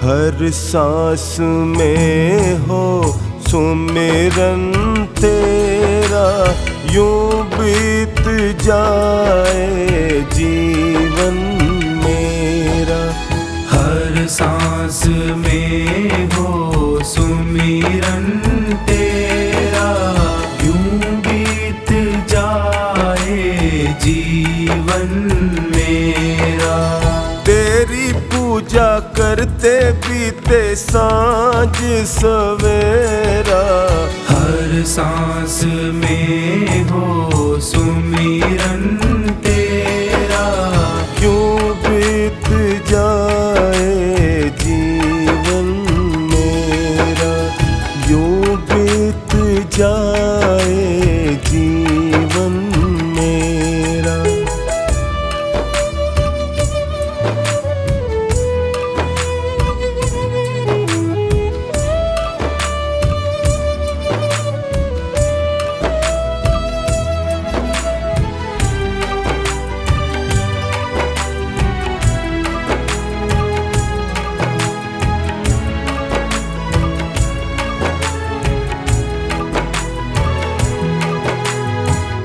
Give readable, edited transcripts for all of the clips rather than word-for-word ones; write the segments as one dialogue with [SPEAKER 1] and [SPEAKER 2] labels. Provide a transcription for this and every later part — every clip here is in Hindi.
[SPEAKER 1] हर सांस में हो सुमिरन तेरा, यूं बीत जाए जीवन मेरा।
[SPEAKER 2] हर सांस में हो सुमिरन तेरा, यूं बीत जाए जीवन मेरा।
[SPEAKER 1] तेरी पूजा करते बीते सांझ सवेरा।
[SPEAKER 2] हर सांस में हो सुमिरन तेरा,
[SPEAKER 1] यूं बीत जाए जीवन मेरा, यूं बीत जाए जीवन मेरा।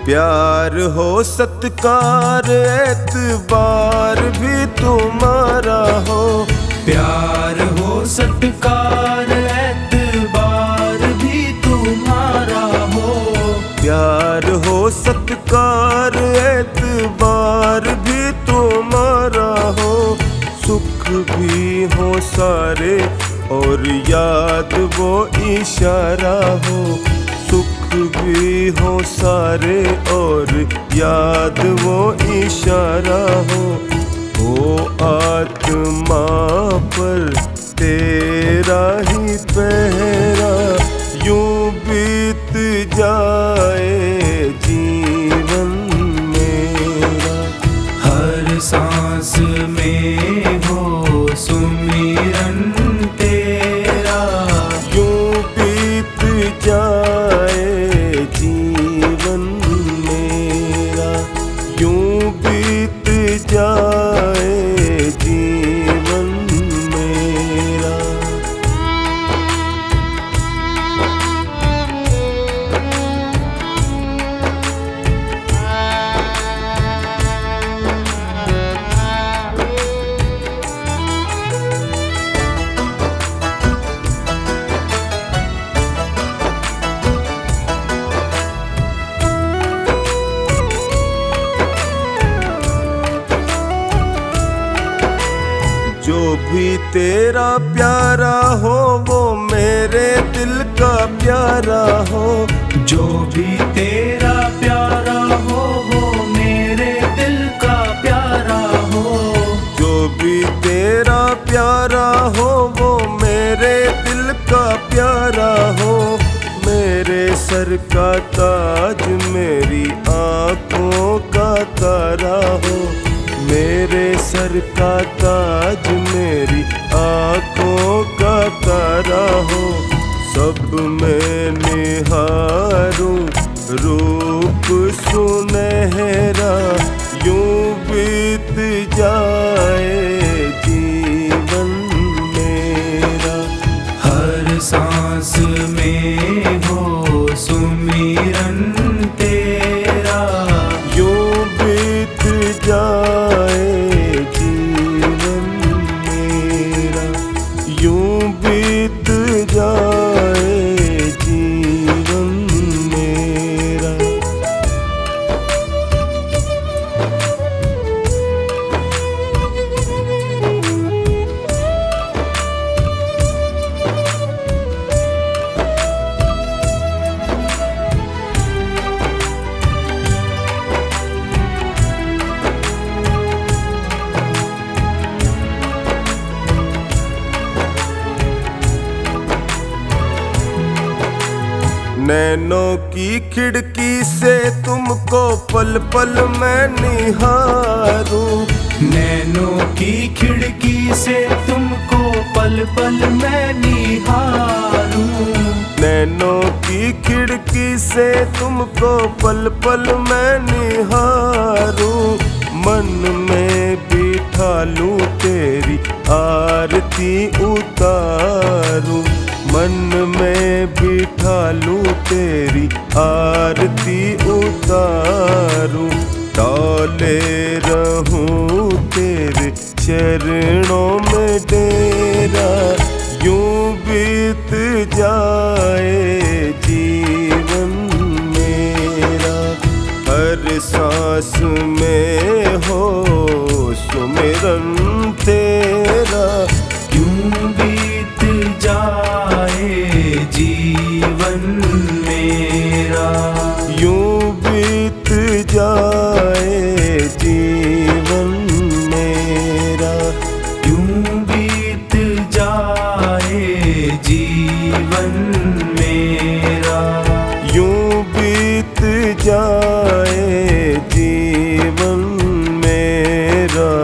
[SPEAKER 1] प्यार हो सत्कार एतबार भी तुम्हारा हो।
[SPEAKER 2] प्यार हो सत्कार एतबार भी तुम्हारा हो।
[SPEAKER 1] प्यार हो सत्कार एतबार भी तुम्हारा हो। सुख भी हो सारे और याद वो इशारा हो। सुख भी हो सारे और याद वो इशारा हो। आत्मा पर तेरा ही पहरा, यूं बीत जाए जीवन मेरा।
[SPEAKER 2] हर सांस में हो सुमिरन तेरा,
[SPEAKER 1] यूं बीत जाए जीवन मेरा, यूं बीत जाए जीवन मेरा। जो भी तेरा प्यारा हो वो मेरे दिल का प्यारा हो।
[SPEAKER 2] जो भी तेरा प्यारा हो वो मेरे दिल का प्यारा हो।
[SPEAKER 1] जो भी तेरा प्यारा हो वो मेरे दिल का प्यारा हो। मेरे सर का ताज मेरी आँखों का तारा हो। मेरे सर का ताज मेरी आँखों का तारा हो। सब मैं निहारूं रूप सुनहरा, यूं बीत जाए जीवन मेरा।
[SPEAKER 2] हर सांस में हो सुमिरन तेरा,
[SPEAKER 1] यूं बीत जाए जीवन मेरा, यूं बीत जाए जीवन मेरा। नैनों की खिड़की से तुमको पल पल मैं निहारूं।
[SPEAKER 2] नैनों की खिड़की से तुमको पल पल मैं निहारूं।
[SPEAKER 1] नैनों की खिड़की से तुमको पल पल मैं निहारूं। मन में बिठा लूं तेरी आरती उतारूं, मन में बिठा लूं तेरी आरती उतारूं, डोले रहूं तेरे चरणों में डेरा, यूं बीत जाए जीवन मेरा, हर सांस में हो सुमिरन तेरा,
[SPEAKER 2] यूं बीत जाए जीवन मेरा,
[SPEAKER 1] यूं बीत जाए जीवन मेरा,
[SPEAKER 2] यूं बीत जाए जीवन मेरा,
[SPEAKER 1] यूं बीत जाए जीवन मेरा।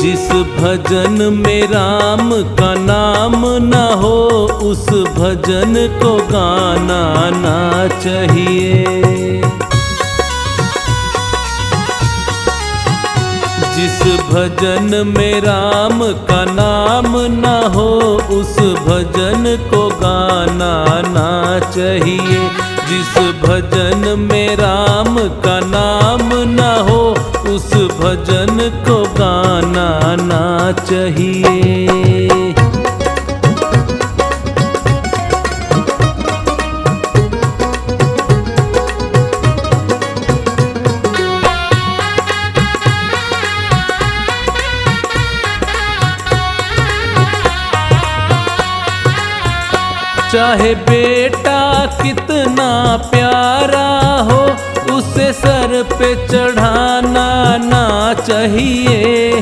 [SPEAKER 3] जिस भजन में राम का नाम न हो उस भजन को गाना ना चाहिए। जिस भजन में राम का नाम न हो उस भजन को गाना ना चाहिए। जिस भजन में राम का नाम न हो उस भजन को गाना ना चाहिए। चाहे बेटा कितना प्यारा हो उसे सर पे चढ़ाना ना चाहिए।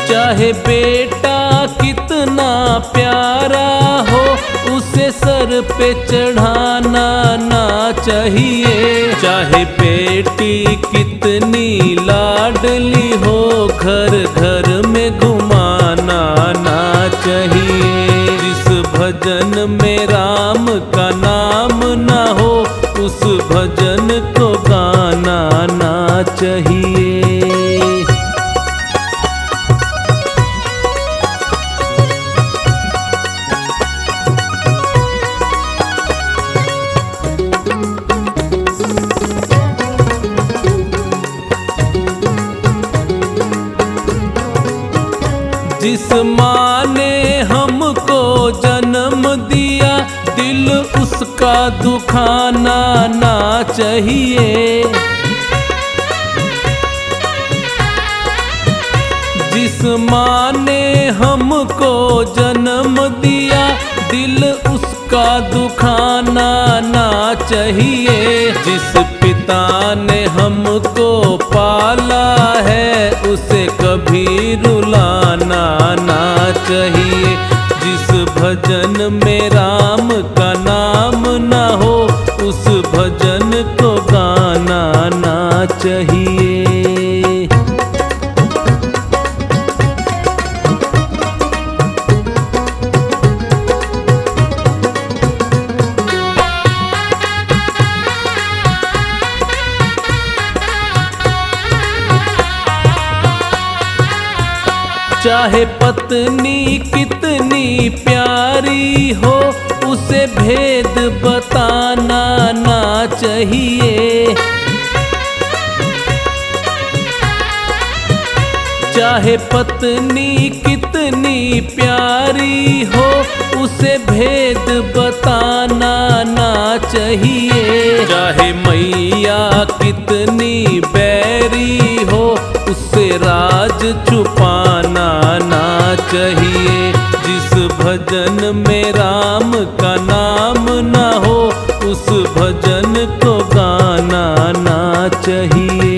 [SPEAKER 3] चाहे बेटा कितना प्यारा हो उसे सर पे चढ़ाना ना चाहिए। चाहे बेटी कितनी लाडली हो घर घर में घुमाना ना चाहिए। जिस भजन में राम का नाम न हो उस भजन को गाना ना चाहिए। जिस माँ ने हमको जन्म दिया दिल उसका दुखाना ना चाहिए। जिस माँ ने हमको जन्म दिया दिल उसका दुखाना ना चाहिए। जिस पिता ने हमको पाला है उसे कभी रुलाना ना चाहिए। जिस भजन में राम का नाम न हो उस भजन को गाना ना चाहिए। चाहे पत्नी कितनी प्यारी हो उसे भेद बताना ना चाहिए। चाहे पत्नी कितनी प्यारी हो उसे भेद बताना ना चाहिए। चाहे मैया कितनी बैरी हो उससे राज छुपाना ना चाहिए। जिस भजन में राम का नाम न हो उस भजन को गाना ना चाहिए।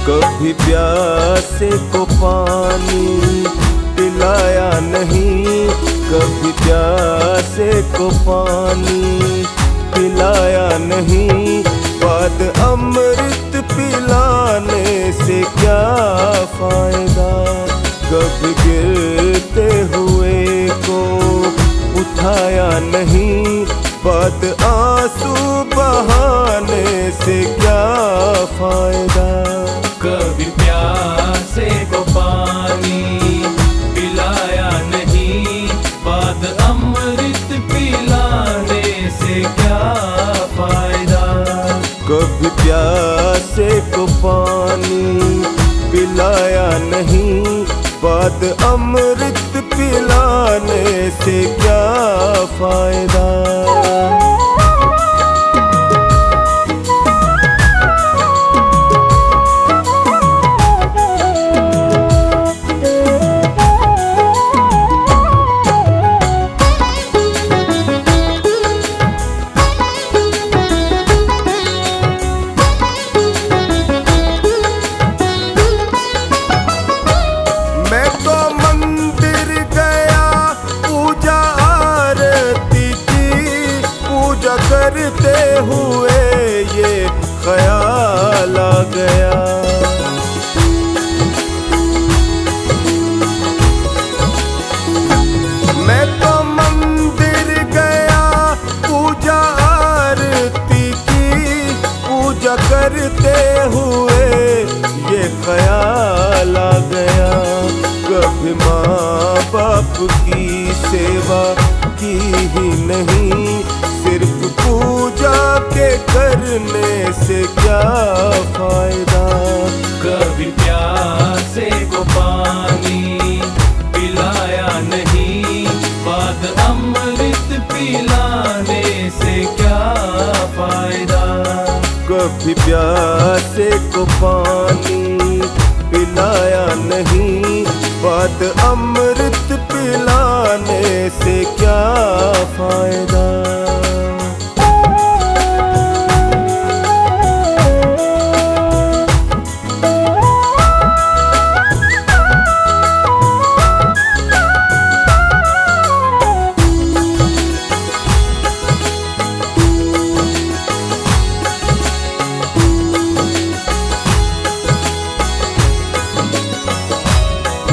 [SPEAKER 1] कभी प्यासे को पानी पिलाया नहीं, कभी प्यासे को पानी पिलाया नहीं। बाद अमृत पिलाने से क्या फायदा, कभी गिरते हुए को उठाया नहीं। बाद आंसू बहाने से क्या फायदा।
[SPEAKER 2] कभी प्यासे को पानी पिलाया नहीं, बाद अमृत पिलाने से क्या फायदा।
[SPEAKER 1] कभी प्यासे को पानी पिलाया बाद अमृत पिलाने से क्या फायदा। करते हुए ये ख्याल आ गया, मैं तो मंदिर गया पूजा आरती की, पूजा करते हुए ये ख्याल आ गया। कभी माँ बाप की सेवा की ही नहीं, सिर्फ पूजा के करने से क्या फायदा।
[SPEAKER 2] कभी प्यासे को पानी पिलाया नहीं, बाद अमृत पिलाने से क्या फायदा।
[SPEAKER 1] कभी प्यासे को पानी पिलाया नहीं, बाद अमृत पिलाने से क्या फायदा।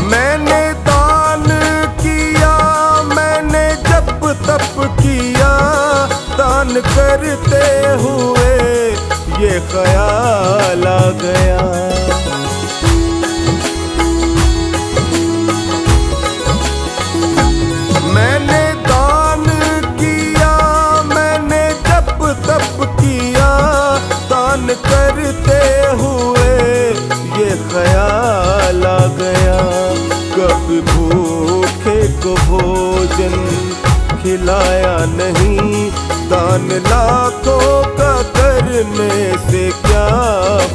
[SPEAKER 1] मैंने दान किया, मैंने जप तप किया, दान करते हुए ये ख्याल आ गया। मैंने दान किया, मैंने जप तप किया, दान करते हुए ये ख्याल आ गया। कभी भूखे को भोजन खिलाया नहीं, दान लाखों का करने से क्या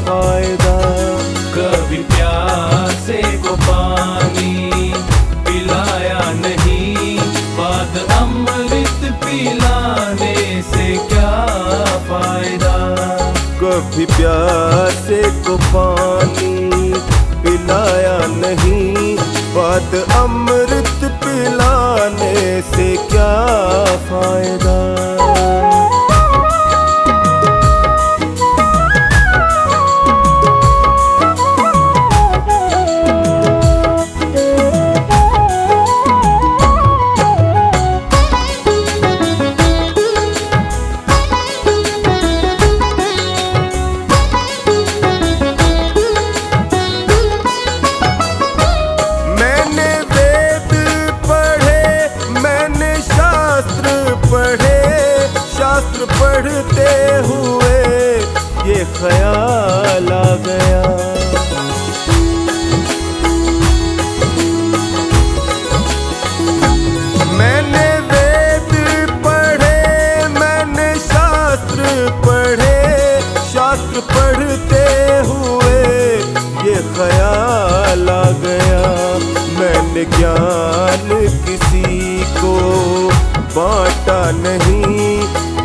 [SPEAKER 1] फायदा।
[SPEAKER 2] कभी प्यासे को पानी पिलाया नहीं, बाद अमृत पिलाने से क्या फायदा।
[SPEAKER 1] कभी प्यासे को पानी पिलाया नहीं, बाद अमृत पिलाने से क्या फायदा। शास्त्र पढ़ते हुए ये ख्याल आ गया। मैंने वेद पढ़े, मैंने शास्त्र पढ़े, शास्त्र पढ़ते हुए ये ख्याल आ गया। मैंने ज्ञान किसी को बांटा नहीं,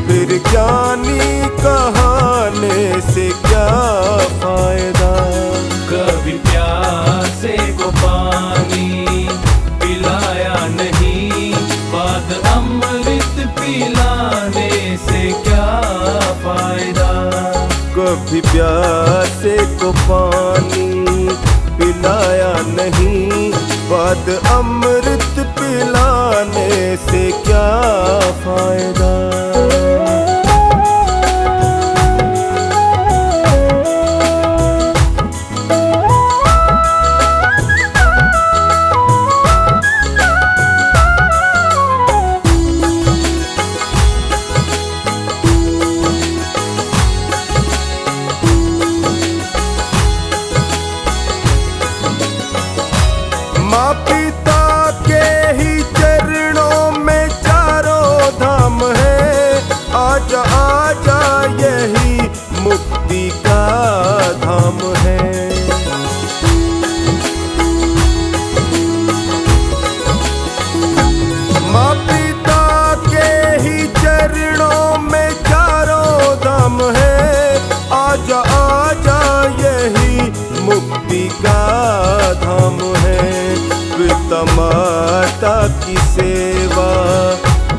[SPEAKER 1] फिर ज्ञानी कहाने से क्या फायदा।
[SPEAKER 2] कभी प्यासे को पानी पिलाया नहीं, बाद अमृत पिलाने से क्या फायदा।
[SPEAKER 1] कभी प्यासे को पानी पिलाया नहीं, बाद अमृत पिलाने से क्या फायदा। माँ मुक्ति का धाम है। पिता माता की सेवा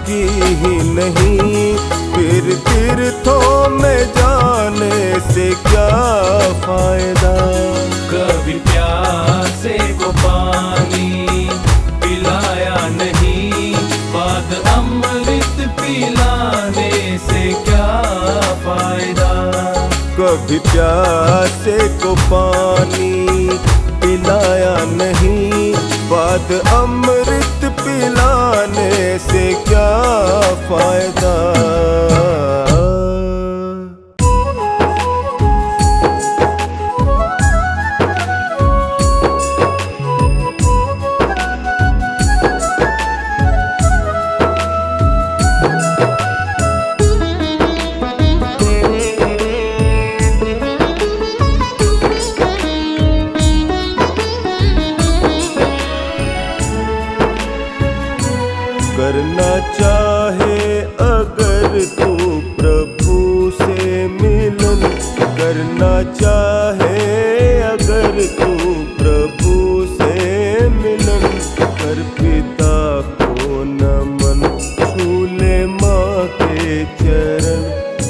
[SPEAKER 1] की ही नहीं, फिर तीर्थों में जाने से क्या फायदा।
[SPEAKER 2] कभी प्यासे को पानी पिलाया नहीं, बाद अमृत पिलाने से क्या फायदा।
[SPEAKER 1] कभी प्यासे को पानी पिलाया नहीं, बाद अमृत पिलाने से क्या फायदा। करना चाहे अगर तू प्रभु से मिलन, करना चाहे अगर तू प्रभु से मिलन, कर पिता को नमन, छू ले माँ के चरण।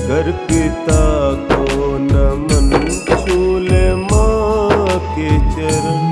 [SPEAKER 1] कर पिता को नमन, छू ले माँ के चरण।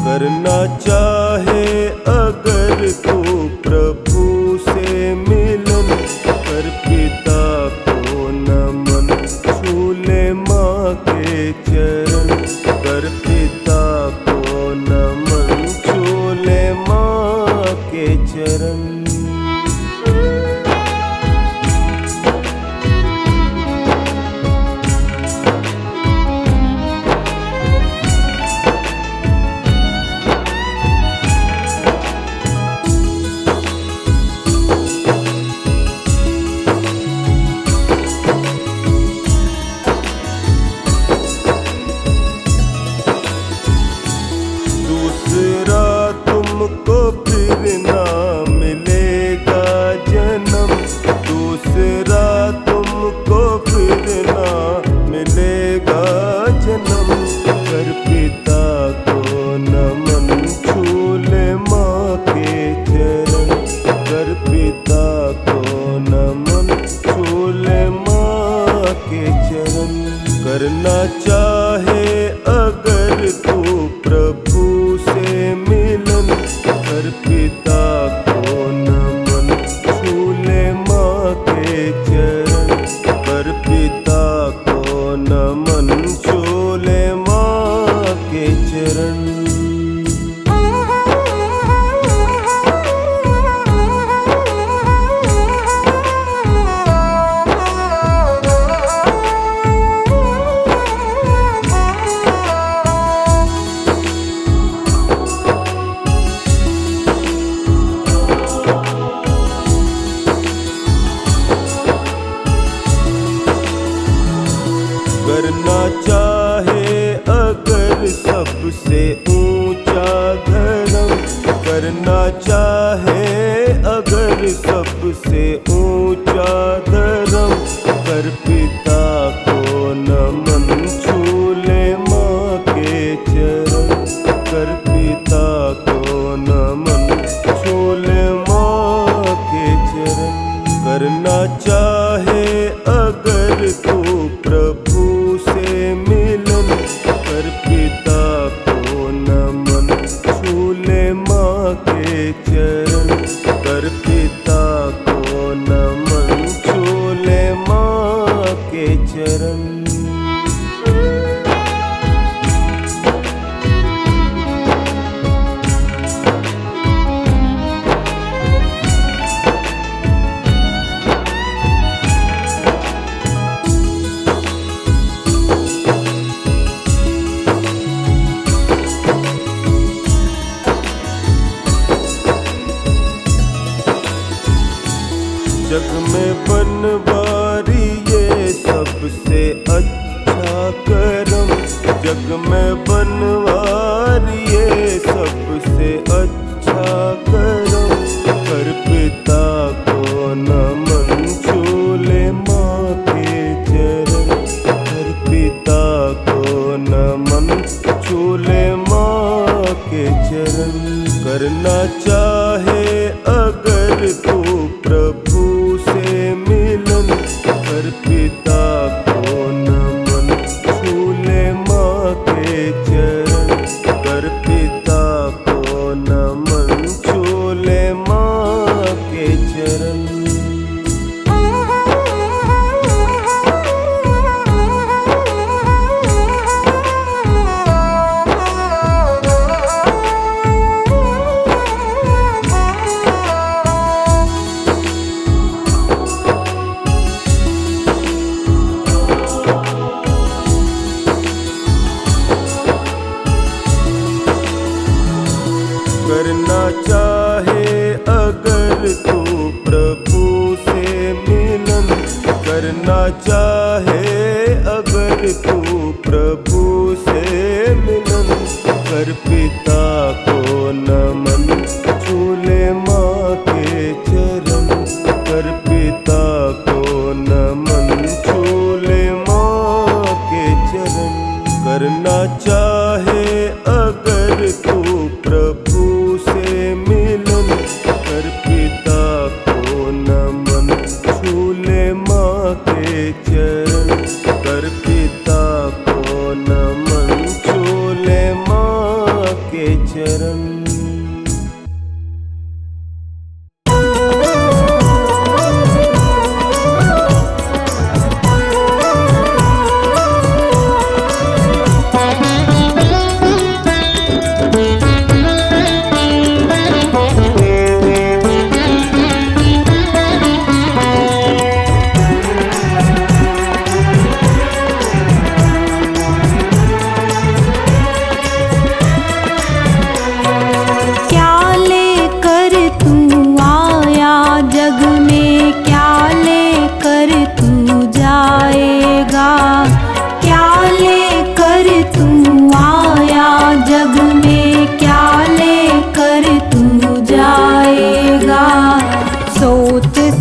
[SPEAKER 1] करना चाहे अगर तू प्रभु से मिलन, कर पिता को नमन, छू ले माँ के चरण। कर पिता को नमन, छू ले माँ के चरण। दूसरा तुमको फिर ना मिलेगा जन्म, दूसरा तुमको फिर ना मिलेगा जन्म। कर पिता को नमन, छू ले माँ के चरण। कर पिता को नमन, छू ले माँ के चरण। करना चाहे अगर तू प्रभु से मिलन, कर पिता को नमन, छू ले माँ के चरण। कर पिता को नमन, छू ले माँ के चरण। करना चाहे अगर सबसे ऊंचा धर्म, करना चाहे अगर सबसे ऊंचा धर्म। कर पिता को नमन, छू ले माँ के चरण। कर पिता को नमन, छू ले माँ के चरण। करना चाहे अगर तू प्रभु से मिलन, कर पिता को नमन, छू ले माँ के चरण। कर पिता को नमन, छू बनवारी ये सबसे अच्छा करम, जग में बनवारी ये सबसे अच्छा करम। हर पिता को नमन, छूले माँ के चरण। हर पिता को नमन, छूले माँ के चरण। करना चाहे अगर तू प्रभु से मिलन, हर पिता को नमन, छूले माँ के चरण। कर पिता को नमन, छूले माँ के चरण। करना चाहे अगर तू प्रभु से मिलन, करना चाहे अगर तू प्रभु से मिलन। कर पिता को नमन, छूले माँ के चरण। कर पिता को नमन, छूले माँ के चरण। करना चाहे अगर तू प्रभु से मिलन, कर पिता को नमन, छूले माँ के चरण। कर पिता को नमन, छूले माँ के चरण।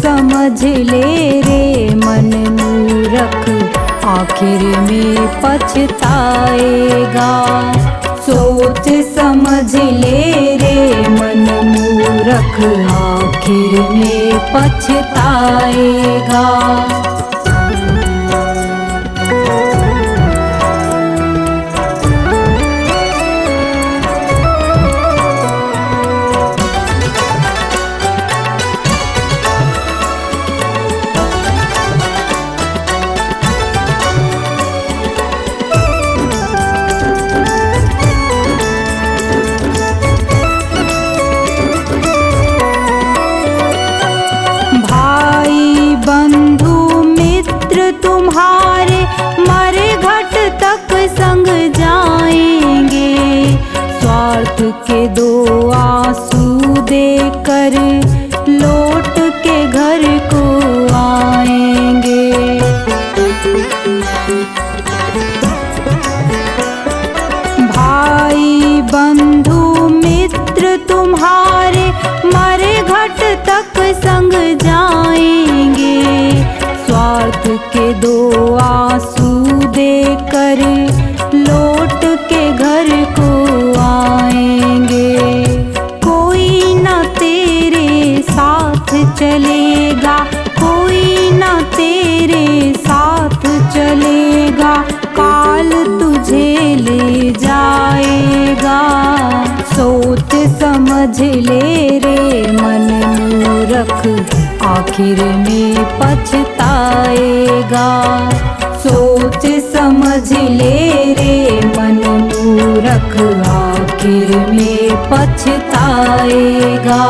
[SPEAKER 4] समझ ले रे मन मूरख, आखिर में पछताएगा। सोच समझ ले रे मन मूरख, आखिर में पछताएगा। तुम्हारे मरे घट तक संग जाएंगे, स्वार्थ के दो आंसू देकर लौट के घर को आएंगे। भाई बंधु मित्र तुम्हारे मरे घट तक संग जाएंगे, स्वार्थ के दो आंसू देकर लौट के घर को आएंगे। कोई ना तेरे साथ चलेगा, कोई ना तेरे साथ चलेगा, काल तुझे ले जाएगा। सोच समझ ले रे मन मूरख, आखिर में पछताएगा। सोच समझ ले रे मन मूरख, आखिर में पछताएगा।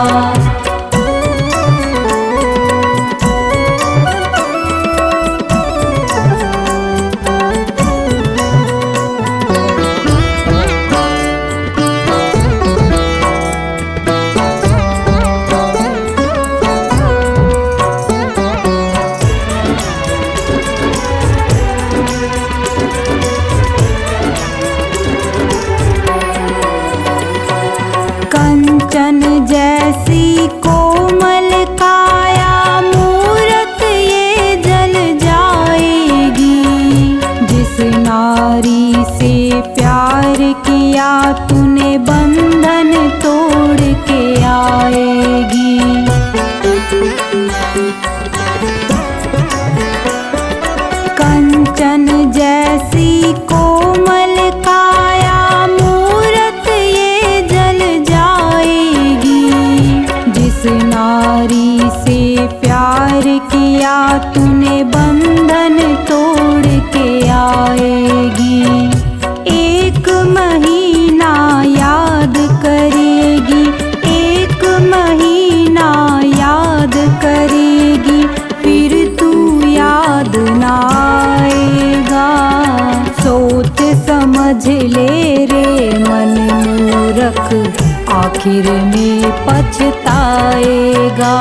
[SPEAKER 4] आखिर में पछताएगा।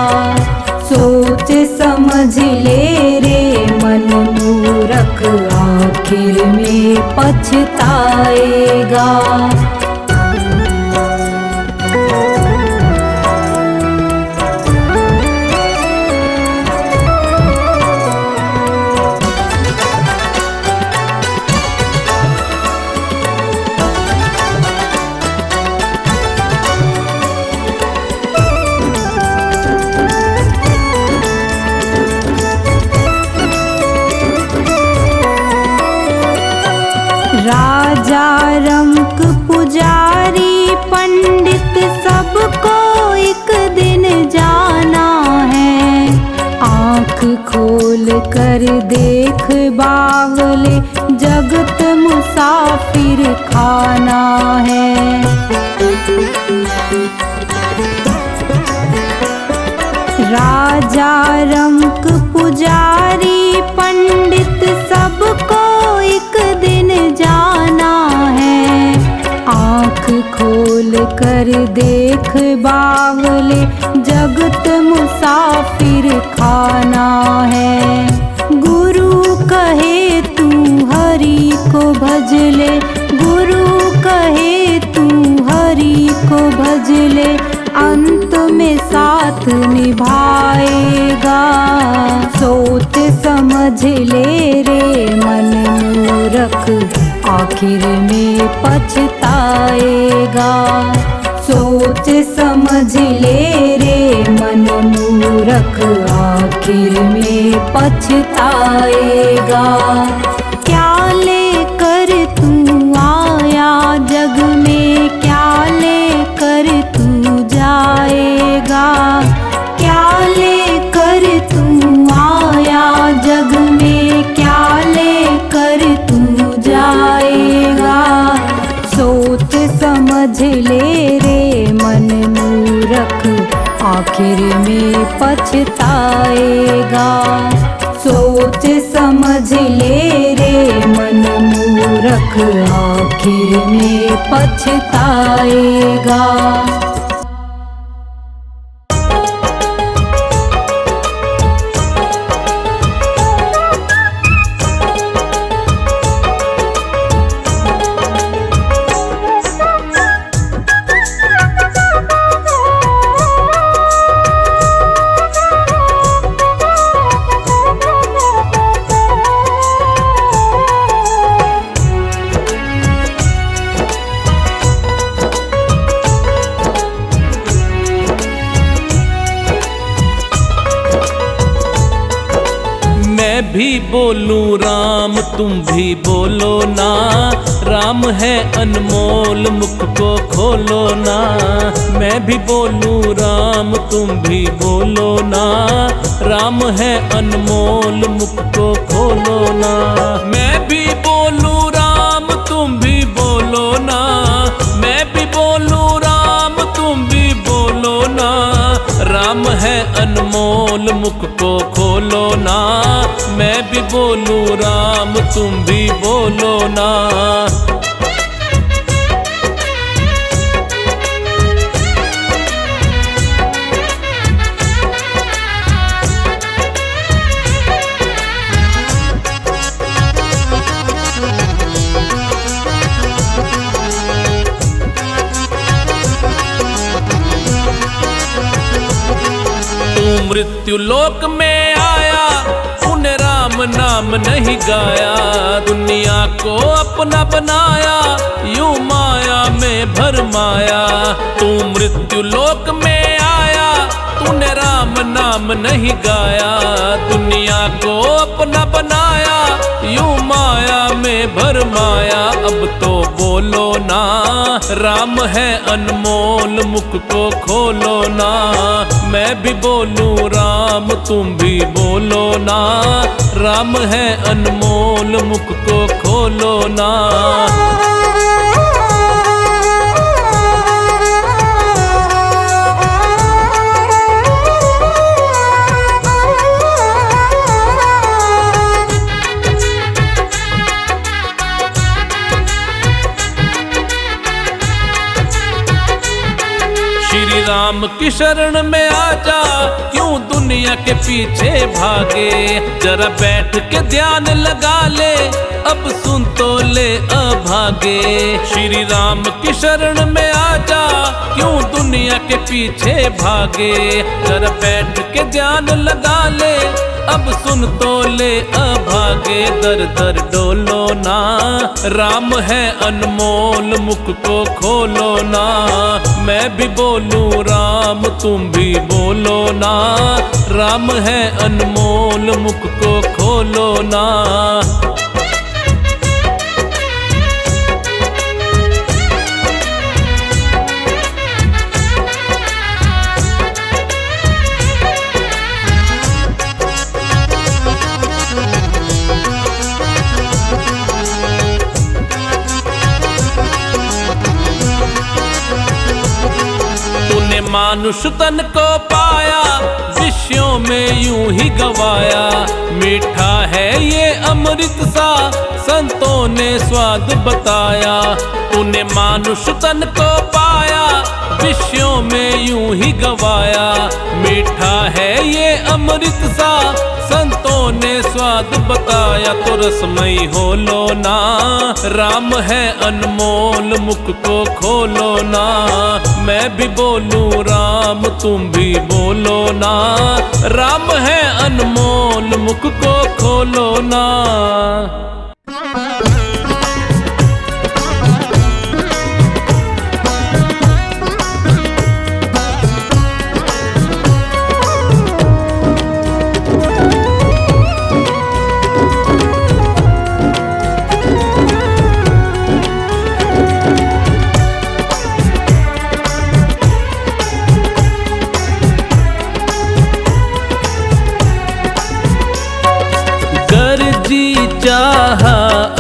[SPEAKER 4] सोच समझ ले रे मन मूरख, आखिर में पछताएगा। राजा रंक पुजारी पंडित सबको एक दिन जाना है। आँख खोल कर देख बावले, जगत मुसाफिर खाना है। राजा रंक पुजारी पंडित सबको एक दिन जाना है। आँख खोल कर देख बावले, जगत मुसाफिर खाना है। गुरु कहे तू हरि को भज ले, गुरु कहे तू हरि को भज ले, अंत में साथ निभाएगा। सोच समझ ले रे मन मूरख, आखिर में पछताएगा। सोच समझ ले रे मन मूरख, आखिर में पछताएगा। क्या लेकर तू आया जग में, क्या लेकर तू जाएगा। क्या लेकर तू आया जग में, क्या लेकर तू जाएगा। सोच समझ ले रे मन मूरख, आखिर में पछताएगा। सोच समझ ले रे मन मूरख, आखिर में पछताएगा।
[SPEAKER 3] मैं भी बोलूं राम तुम भी बोलो ना, राम है अनमोल मुख को खोलो ना। मैं भी बोलूं राम तुम भी बोलो ना, राम है अनमोल मुख को खोलो ना। मैं भी बोलूं राम तुम भी बोलो ना, मैं भी बोलूं राम तुम भी बोलो ना, राम है अनमोल मुख को खोलो ना। मैं भी बोलूं राम तुम भी बोलो ना। तू मृत्यु लोक में आया, तूने राम नाम नहीं गाया। दुनिया को अपना बनाया, यूं माया में भरमाया। तू मृत्यु लोक में आया, तूने राम नाम नहीं गाया। दुनिया को अपना बनाया, यूं माया में भरमाया। अब तो बोलो ना, राम है अनमोल मुख को खोलो ना। मैं भी बोलूं राम तुम भी बोलो ना, राम है अनमोल मुख को खोलो ना। राम की शरण में आजा, क्यों दुनिया के पीछे भागे। जरा बैठ के ध्यान लगा ले, अब सुन तो ले अभागे। श्री राम की शरण में आजा, क्यों दुनिया के पीछे भागे। जरा बैठ के ध्यान लगा ले, अब सुन तो ले अभागे। दर दर डोलो ना, राम है अनमोल, मुख को खोलो ना। मैं भी बोलूं राम, तुम भी बोलो ना। राम है अनमोल, मुख को खोलो ना। मानुष तन को पाया, विषयों में यूं ही गवाया। मीठा है ये अमृत सा, संतों ने स्वाद बताया। तूने मानुष तन को पाया, विषयों में यूं ही गवाया। मीठा है ये अमृत सा, संतों ने स्वाद बताया। तो रसमयी हो लो ना, राम है अनमोल, मुख को खोलो ना। मैं भी बोलूं राम, तुम भी बोलो ना। राम है अनमोल, मुख को खोलो ना। चाहा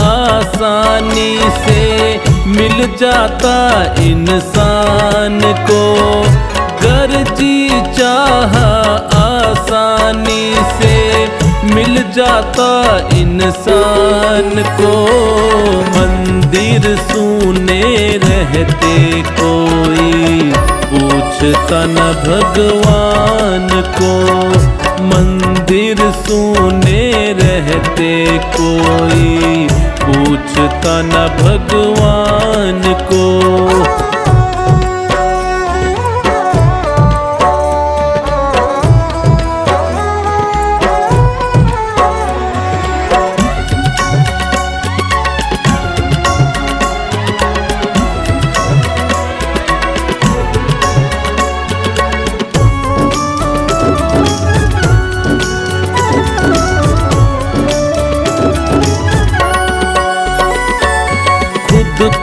[SPEAKER 3] आसानी से मिल जाता इंसान को। गर जी चाहा आसानी से मिल जाता इंसान को। मंदिर सूने रहते कोई पूछता न भगवान को। मंदिर सूने रहते कोई पूछता न भगवान को।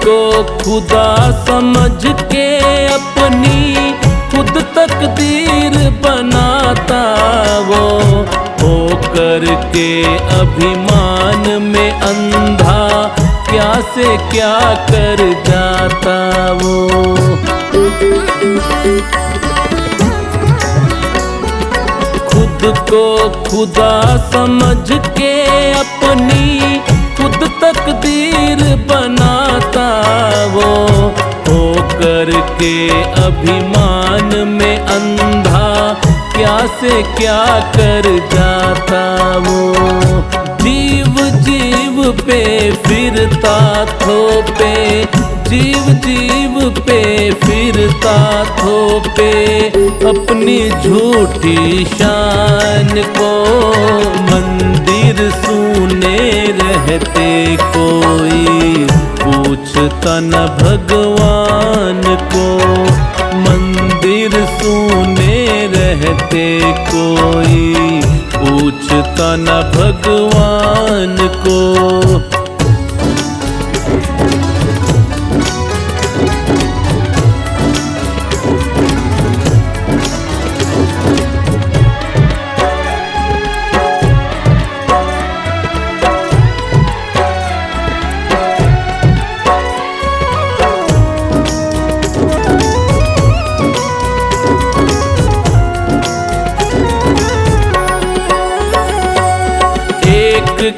[SPEAKER 3] को खुदा समझ के अपनी खुद तकदीर बनाता वो। होकर के अभिमान में अंधा क्या से क्या कर जाता वो। खुद को खुदा समझ के अपनी खुद तकदीर बनाता वो। होकर के अभिमान में अंधा क्या से क्या कर जाता वो। जीव जीव पे फिरता थोपे, जीव जीव पे फिरता थोपे अपनी झूठी शान को। मंदिर सूने रहते कोई पूछता न भगवान को। मंदिर सूने रहते कोई पूछता न भगवान को।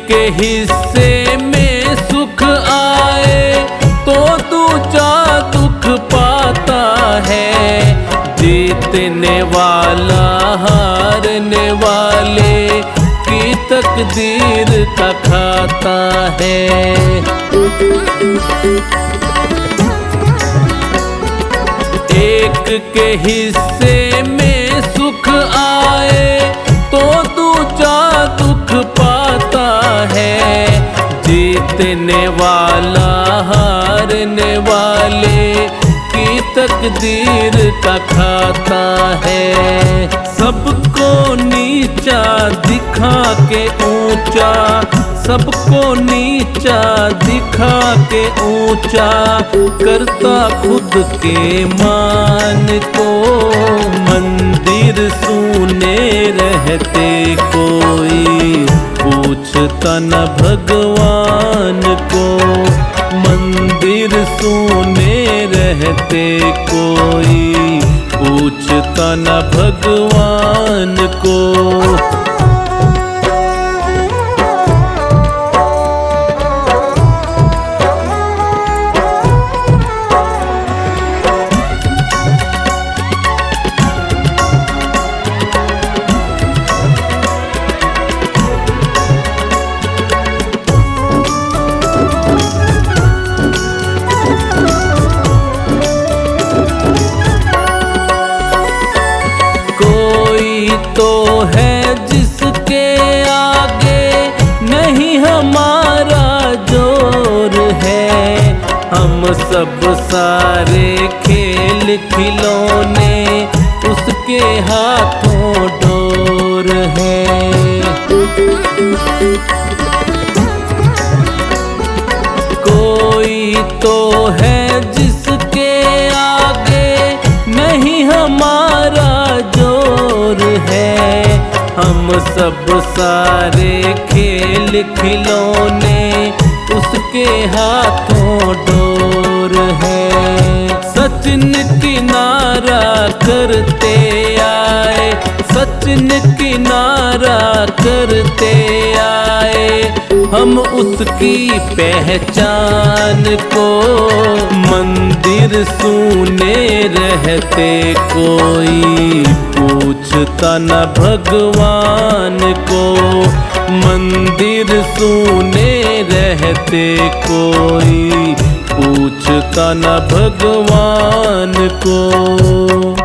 [SPEAKER 3] के हिस्से में सुख आए तो दूजा दुख पाता है। जीतने वाला हारने वाले की तकदीर का खाता है। एक के हिस्से में सुख आए तो दूजा दुख पाता है। जीतने वाला हारने वाले की तकदीर का खाता है। सबको नीचा दिखा के ऊंचा, सबको नीचा दिखा के ऊंचा करता खुद के मान को। मंदिर सुने रहते कोई पूछता न भगवान को। मंदिर सुने रहते कोई पूछता न भगवान को। तो है जिसके आगे नहीं हमारा जोर है। हम सब सारे खेल खिलौने उसके हाथों डोर है। कोई तो है जिसके आगे नहीं हमारा जोर है। हम सब सारे खेल खिलौने उसके हाथों डोर है। सचिन किनारा करते आए, सचिन किनारा करते आए हम उसकी पहचान को। मंदिर सुने रहते कोई पूछता न भगवान को। मंदिर सुने रहते कोई पूछता न भगवान को।